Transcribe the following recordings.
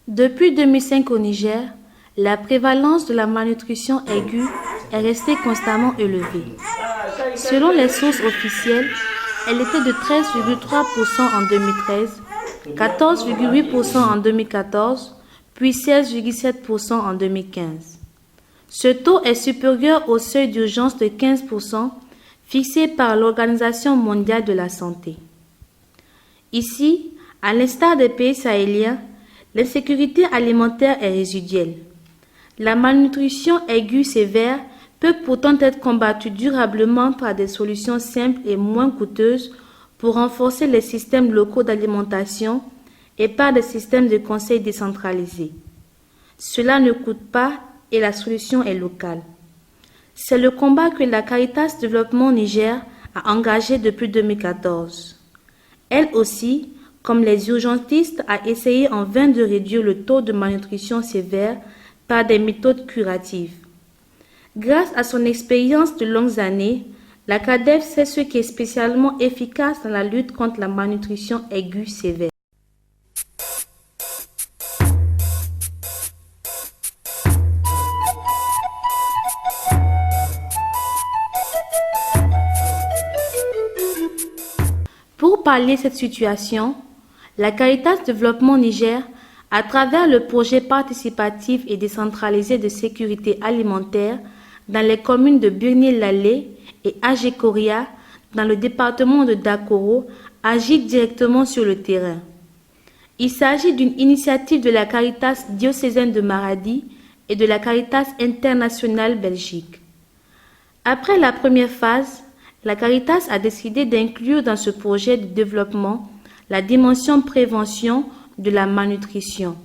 Depuis 2005 au Niger, la prévalence de la malnutrition aiguë est restée constamment élevée. Selon les sources officielles, elle était de 13,3% en 2013, 14,8% en 2014, puis 16,7% en 2015. Ce taux est supérieur au seuil d'urgence de 15% fixé par l'Organisation mondiale de la santé. Ici, à l'instar des pays sahéliens, l'insécurité alimentaire est résiduelle. La malnutrition aiguë sévère peut pourtant être combattue durablement par des solutions simples et moins coûteuses pour renforcer les systèmes locaux d'alimentation et par des systèmes de conseil décentralisés. Cela ne coûte pas et la solution est locale. C'est le combat que la Caritas Développement Niger a engagé depuis 2014. Elle aussi, comme les urgentistes, a essayé en vain de réduire le taux de malnutrition sévère par des méthodes curatives. Grâce à son expérience de longues années, la CADEV sait ce qui est spécialement efficace dans la lutte contre la malnutrition aiguë sévère. Pour pallier cette situation, la Caritas Développement Niger, à travers le projet participatif et décentralisé de sécurité alimentaire dans les communes de Birni-Lalé et Agécoria, dans le département de Dakoro, agit directement sur le terrain. Il s'agit d'une initiative de la Caritas diocésaine de Maradi et de la Caritas internationale Belgique. Après la première phase, la Caritas a décidé d'inclure dans ce projet de développement la dimension prévention de la malnutrition.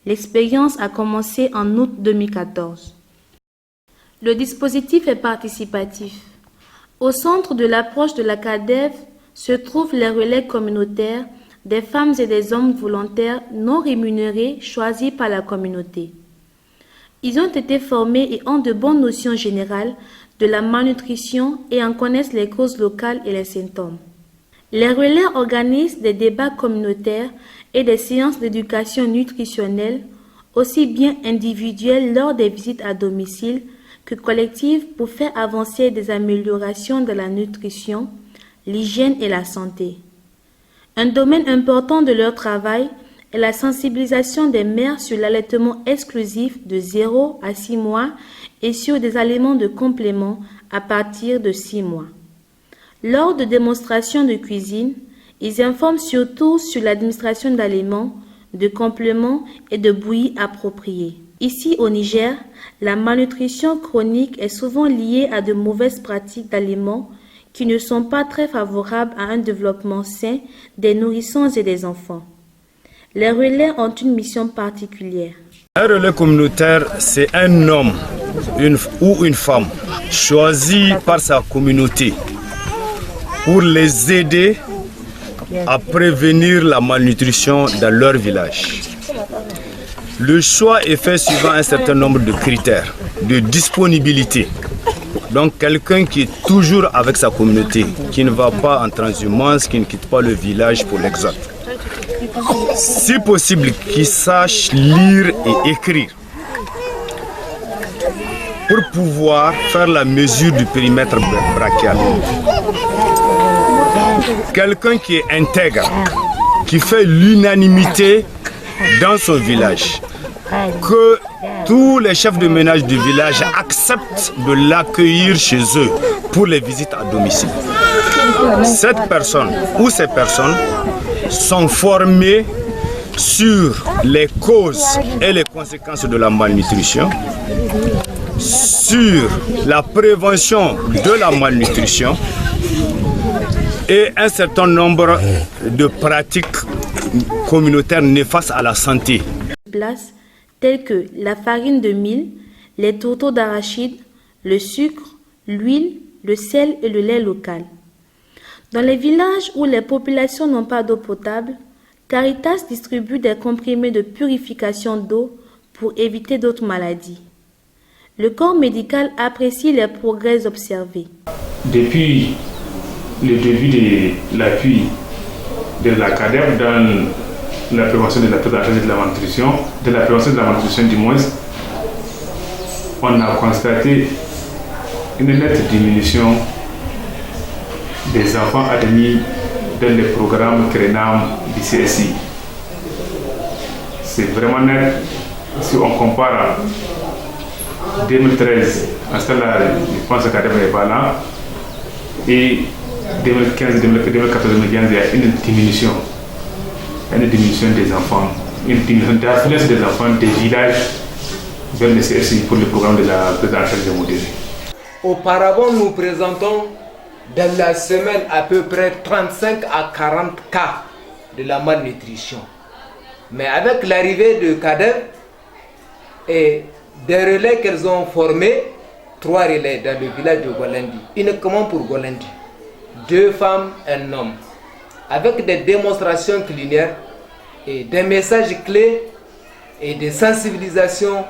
L'expérience a commencé en août 2014. Le dispositif est participatif. Au centre de l'approche de la CADEV se trouvent les relais communautaires des femmes et des hommes volontaires non rémunérés choisis par la communauté. Ils ont été formés et ont de bonnes notions générales de la malnutrition et en connaissent les causes locales et les symptômes. Les relais organisent des débats communautaires et des séances d'éducation nutritionnelle, aussi bien individuelles lors des visites à domicile que collectives pour faire avancer des améliorations de la nutrition, l'hygiène et la santé. Un domaine important de leur travail est la sensibilisation des mères sur l'allaitement exclusif de 0 à 6 mois et sur des aliments de complément à partir de 6 mois. Lors de démonstrations de cuisine, ils informent surtout sur l'administration d'aliments, de compléments et de bouillies appropriées. Ici au Niger, la malnutrition chronique est souvent liée à de mauvaises pratiques d'aliments qui ne sont pas très favorables à un développement sain des nourrissons et des enfants. Les relais ont une mission particulière. Un relais communautaire, c'est un homme ou une femme choisi par sa communauté pour les aider à prévenir la malnutrition dans leur village. Le choix est fait suivant un certain nombre de critères de disponibilité. Donc quelqu'un qui est toujours avec sa communauté, qui ne va pas en transhumance, qui ne quitte pas le village pour l'exode. Si possible, qui sache lire et écrire pour pouvoir faire la mesure du périmètre brachial. Quelqu'un qui est intègre, qui fait l'unanimité dans son village, que tous les chefs de ménage du village acceptent de l'accueillir chez eux pour les visites à domicile. Cette personne ou ces personnes sont formées sur les causes et les conséquences de la malnutrition, sur la prévention de la malnutrition et un certain nombre de pratiques communautaires néfastes à la santé. Tels que la farine de mil, les tourteaux d'arachide, le sucre, l'huile, le sel et le lait local. Dans les villages où les populations n'ont pas d'eau potable, Caritas distribue des comprimés de purification d'eau pour éviter d'autres maladies. Le corps médical apprécie les progrès observés. Depuis le début de l'appui de la CADEV dans la prévention de la prise en charge de la malnutrition, de la prévention de la malnutrition du moins, on a constaté une nette diminution des enfants admis dans les programmes CRENAM du CSI. C'est vraiment net si on compare à 2013, en ce là, je pense que CADEB n'est pas là, et 2015, 2014, 2015, il y a une diminution des enfants, une diminution d'affluence des enfants des villages vers le CSI pour le programme de la prise en charge des modérés. Auparavant, nous présentons dans la semaine à peu près 35 à 40 cas de la malnutrition. Mais avec l'arrivée de CADEB et des relais qu'elles ont formés, 3 relais dans le village de Golandi, uniquement pour Golandi, 2 femmes, 1 homme, avec des démonstrations culinaires et des messages clés et des sensibilisations,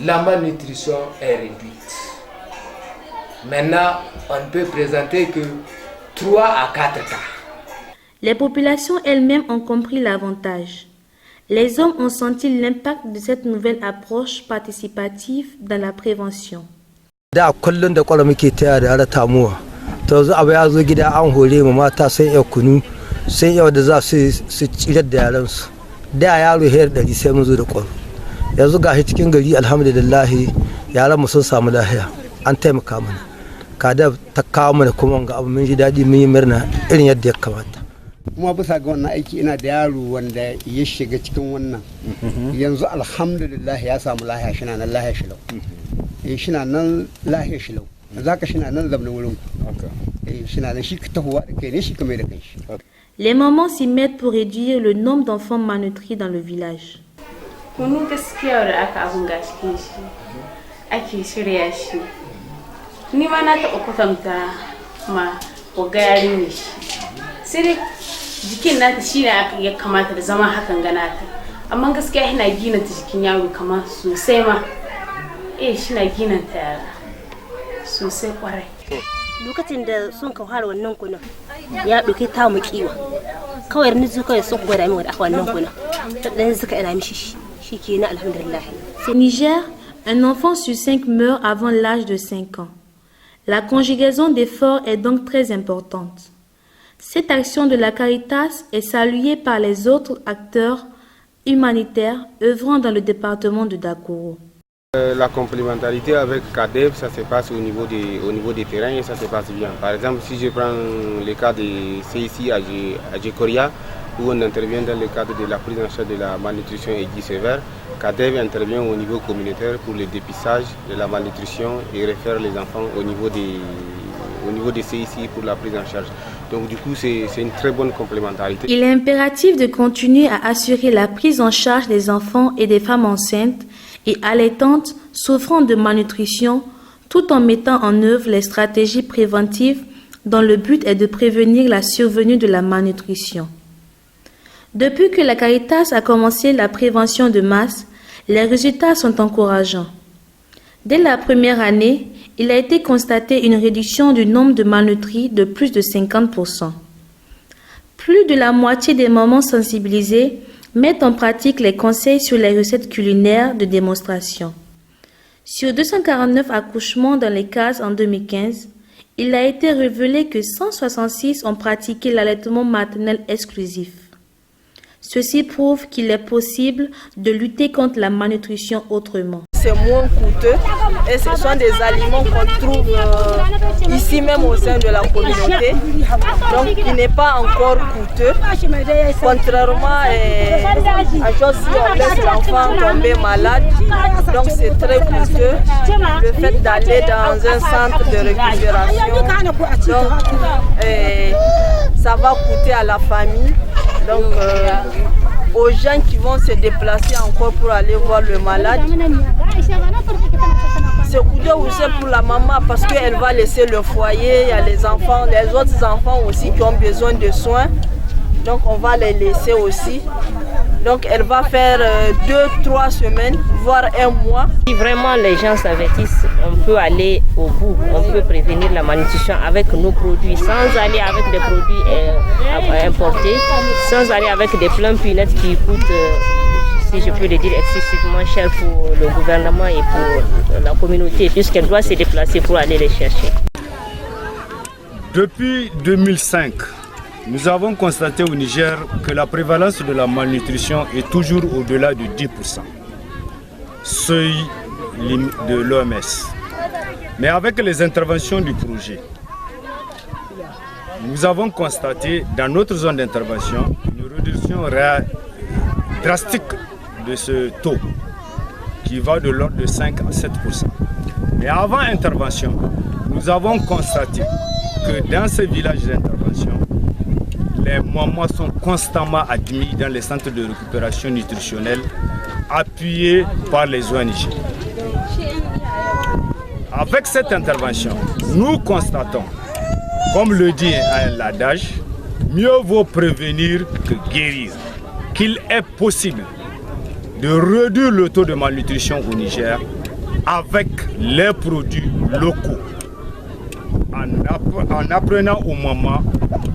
la malnutrition est réduite. Maintenant, on ne peut présenter que 3 à 4 cas. Les populations elles-mêmes ont compris l'avantage. Les hommes ont senti l'impact de cette nouvelle approche participative dans la prévention. Da kullun da kwala muke taya da ara tamuwa to zu abu ya zo gida an hore mu mata sai yau kunu sai yau da za su cirar da yaran su da yaro hayar dari sai mun zo da kwalo yanzu gashi cikin gari alhamdulillah yaran mu sun samu lafiya an taimaka mana kada ta kawo mana kuma ga abu mun ji dadi mun yi murna irin yadda ya kamata. Kuma bisa ga wannan aiki ina da yaro wanda ya shiga cikin wannan yanzu alhamdulillah ya samu lahiya shi na nan lahiya shi lau shi na nan lahiya shi lau zaka shi na nan zabna wurin shi na nan shi ka tahowa da kai ne shi ka mai da kai shi. Les mamans s'y mettent pour réduire le nombre d'enfants malnutris dans le village. Kunu gaskiya da aka abun gaske shi ake shirya shi ni ma na taɓa kwatanta ma ga yarin shi sai jikin nata shi ne ya kamata da zama hakan ganata amma gaskiya ina gina ta jikin yaro kamar sosai ma shi na gina ta yara sosai kwarai. Lokacin da sun ka fara wannan kunan ya ɗauki ta mu kiwa kawai ni zuwa kawai sun gwada min aka wannan kunan dan suka ina mishi shi kenan alhamdulillah. Au Niger, un enfant sur 5 meurt avant l'âge de 5 ans. La conjugaison d'efforts est donc très importante. Cette action de la Caritas est saluée par les autres acteurs humanitaires œuvrant dans le département de Dakoro. La complémentarité avec CADEB, ça se passe au niveau des terrains et ça se passe bien. Par exemple, si je prends le cas de CIC à Djekoria, où on intervient dans le cadre de la prise en charge de la malnutrition aiguë sévère, CADEB intervient au niveau communautaire pour le dépistage de la malnutrition et réfère les enfants au niveau des CIC pour la prise en charge. Donc du coup, c'est une très bonne complémentarité. Il est impératif de continuer à assurer la prise en charge des enfants et des femmes enceintes et allaitantes souffrant de malnutrition, tout en mettant en œuvre les stratégies préventives dont le but est de prévenir la survenue de la malnutrition. Depuis que la Caritas a commencé la prévention de masse, les résultats sont encourageants. Dès la première année, il a été constaté une réduction du nombre de malnutris de plus de 50%. Plus de la moitié des mamans sensibilisées mettent en pratique les conseils sur les recettes culinaires de démonstration. Sur 249 accouchements dans les cases en 2015, il a été révélé que 166 ont pratiqué l'allaitement maternel exclusif. Ceci prouve qu'il est possible de lutter contre la malnutrition autrement. C'est moins coûteux et ce sont des aliments qu'on trouve ici même au sein de la communauté. Donc il n'est pas encore coûteux. Contrairement à chose si on laisse l'enfant tomber malade, donc c'est très coûteux. Le fait d'aller dans un centre de récupération, donc ça va coûter à la famille. Donc, aux gens qui vont se déplacer encore pour aller voir le malade, c'est coûteux aussi pour la maman parce qu'elle va laisser le foyer, il y a les enfants, les autres enfants aussi qui ont besoin de soins, donc on va les laisser aussi. Donc elle va faire 2-3 semaines, voire un mois. Si vraiment les gens s'avertissent, on peut aller au bout, on peut prévenir la malnutrition avec nos produits, sans aller avec des produits importés, sans aller avec des plants punettes qui coûtent, si je peux le dire, excessivement cher pour le gouvernement et pour la communauté, puisqu'elle doit se déplacer pour aller les chercher. Depuis 2005, nous avons constaté au Niger que la prévalence de la malnutrition est toujours au-delà de 10%, seuil de l'OMS. Mais avec les interventions du projet, nous avons constaté dans notre zone d'intervention une réduction drastique de ce taux qui va de l'ordre de 5 à 7%. Mais avant intervention, nous avons constaté que dans ces villages d'intervention, les mamans sont constamment admis dans les centres de récupération nutritionnelle appuyés par les ONG. Avec cette intervention, nous constatons, comme le dit l'adage, mieux vaut prévenir que guérir, qu'il est possible de réduire le taux de malnutrition au Niger avec les produits locaux, en apprenant aux mamans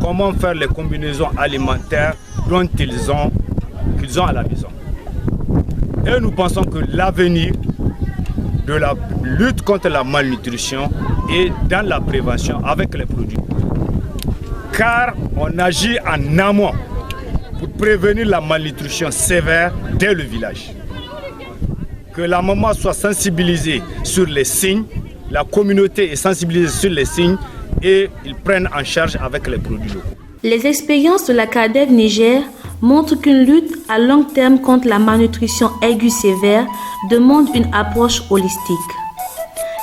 comment faire les combinaisons alimentaires dont qu'ils ont à la maison. Et nous pensons que l'avenir de la lutte contre la malnutrition est dans la prévention avec les produits. Car on agit en amont pour prévenir la malnutrition sévère dès le village. Que la maman soit sensibilisée sur les signes, la communauté est sensibilisée sur les signes et ils prennent en charge avec les produits locaux. Les expériences de la CADEV Niger montrent qu'une lutte à long terme contre la malnutrition aiguë sévère demande une approche holistique.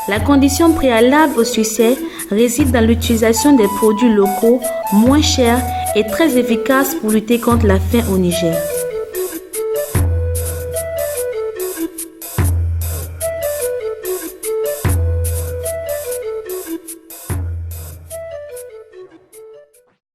La condition préalable au succès réside dans l'utilisation des produits locaux moins chers et très efficaces pour lutter contre la faim au Niger.